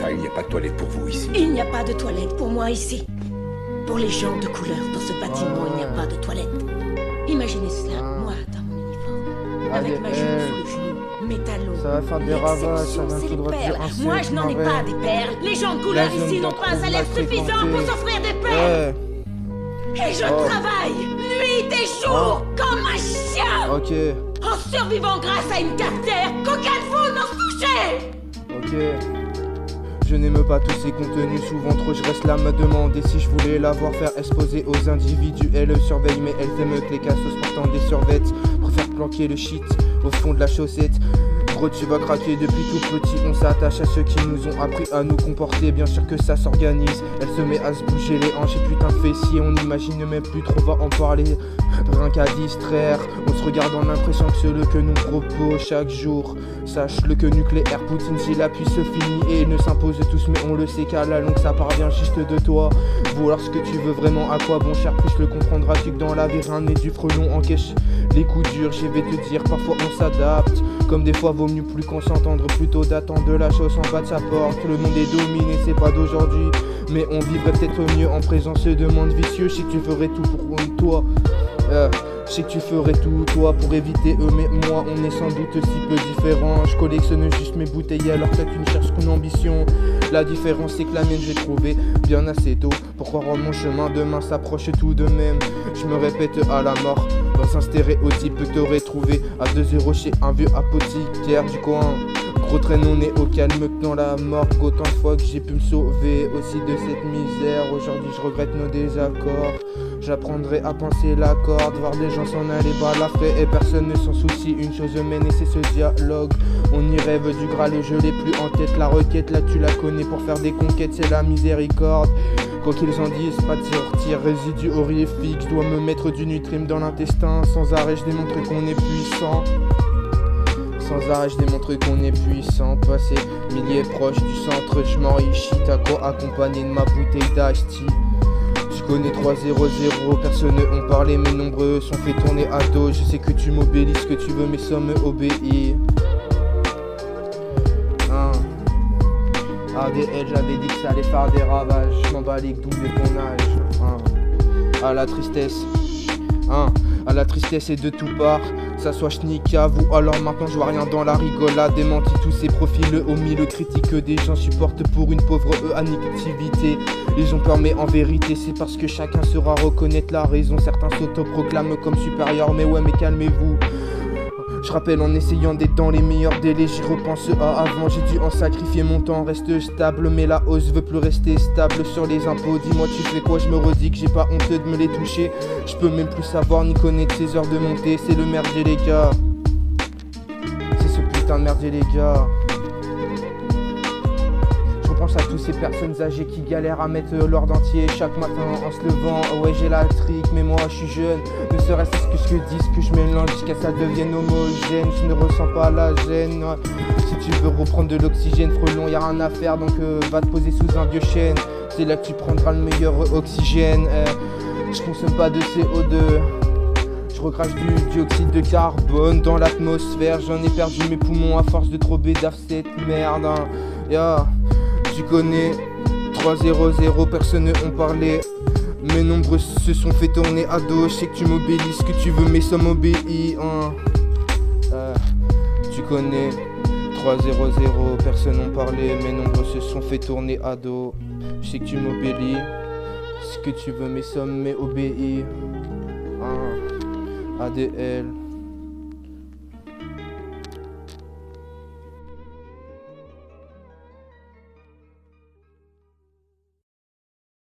ça, il n'y a pas de toilette pour vous ici. Il n'y a pas de toilette pour moi ici. Pour les gens de couleur dans ce bâtiment, il n'y a pas de toilette. Imaginez cela, moi dans mon uniforme, avec ma jupe sous le genou, mes talons. Ça va faire des ravages, ça va c'est les tout droit perles. dire Moi je n'en ai pas des perles. Les gens de couleur ici n'ont pas un salaire suffisant pour s'offrir des perles. Et je travaille, nuit et jour, comme un chien. Ok. En survivant grâce à une cafetière qu'aucun de vous n'ose toucher. Ok. Je n'aime pas tous ces contenus, souvent trop je reste là me demander si je voulais la voir faire exposer aux individus. Elle surveille mais elle t'aime que les cassos portant des survêtes. Préfère planquer le shit au fond de la chaussette. Gros tu vas craquer depuis tout petit, on s'attache à ceux qui nous ont appris à nous comporter. Bien sûr que ça s'organise, elle se met à se bouger les hanches et putain fessier. On n'imagine même plus trop, va en parler, rien qu'à distraire. On se regarde en impression que c'est le que nous propose chaque jour. Sache-le que nucléaire, Poutine si la puce se finit et ne s'impose tous. Mais on le sait qu'à la longue ça parvient juste de toi. Vouloir ce que tu veux vraiment, à quoi bon cher, plus le comprendras-tu que dans la vie rien n'est du frelon en cache. Les coups durs, je vais te dire, parfois on s'adapte. Comme des fois vaut mieux plus qu'on s'entendre, plutôt d'attendre la chose en bas de sa porte. Le monde est dominé, c'est pas d'aujourd'hui, mais on vivrait peut-être mieux en présence de monde vicieux. Je sais que tu ferais tout pour toi, je sais que tu ferais tout toi pour éviter eux, mais moi on est sans doute si peu différents. Je collectionne juste mes bouteilles alors que tu ne cherches qu'une ambition. La différence c'est que la mienne j'ai trouvé bien assez tôt pour croire en mon chemin, demain s'approche tout de même. Je me répète à la mort dans un stéréotype que t'aurais trouvé à 2 € chez un vieux apothicaire du coin. Gros traîne, on est au calme que dans la morgue. Autant de fois que j'ai pu me sauver aussi de cette misère. Aujourd'hui je regrette nos désaccords. J'apprendrai à penser la corde, voir des gens s'en aller balafrer et personne ne s'en soucie. Une chose mène et c'est ce dialogue. On y rêve du Graal, je l'ai plus en tête. La requête là tu la connais, pour faire des conquêtes c'est la miséricorde. Quoi qu'ils en disent, pas de sortir, résidu horrifique. Je dois me mettre du nutrim dans l'intestin. Sans arrêt je démontre qu'on est puissant. Sans arrêt je démontre qu'on est puissant. Passé milliers proches du centre, je m'enrichis. T'as quoi accompagné de ma bouteille d'Ashti. Je connais 3-0-0, personne n'ont parlé, mes nombreux sont fait tourner à dos. Je sais que tu m'obéis, ce que tu veux, mes sommes obéis. ADL, j'avais dit que ça allait faire des ravages. Je m'en bats les douilles de ton âge. À la tristesse, à la tristesse et de tout part. Ça soit schnicave ou alors maintenant je vois rien dans la rigolade. Démenti tous ces profils au milieu critique des gens supportent pour une pauvre activité. Ils ont peur mais en vérité c'est parce que chacun saura reconnaître la raison. Certains s'autoproclament comme supérieurs mais ouais mais calmez-vous. Je rappelle en essayant d'être dans les meilleurs délais, j'y repense à avant, j'ai dû en sacrifier mon temps, reste stable, mais la hausse veut plus rester stable sur les impôts. Dis-moi tu fais quoi, je me redis que j'ai pas honte de me les toucher. Je peux même plus savoir ni connaître ces heures de montée, c'est le merdier les gars. C'est ce putain de merdier les gars. Je pense à toutes ces personnes âgées qui galèrent à mettre leur dentier chaque matin en se levant. Ouais j'ai la trique mais moi je suis jeune. Ne serait-ce que ce que disent que je mélange jusqu'à ça devienne homogène. Je ne ressens pas la gêne. Si tu veux reprendre de l'oxygène frelon y'a rien à faire donc va te poser sous un vieux chêne. C'est là que tu prendras le meilleur oxygène. Je consomme pas de CO2. Je recrache du dioxyde de carbone dans l'atmosphère. J'en ai perdu mes poumons à force de trop bédaf cette merde. Tu connais 3-0-0, personne n'ont parlé. Mes nombres se sont fait tourner à dos. Je sais que tu m'obéis, ce que tu veux, mes sommes obéis. Tu connais 3-0-0, personne n'ont parlé. Mes nombres se sont fait tourner à dos. Je sais que tu m'obéis, ce que tu veux, mes sommes, mais obéis. ADL.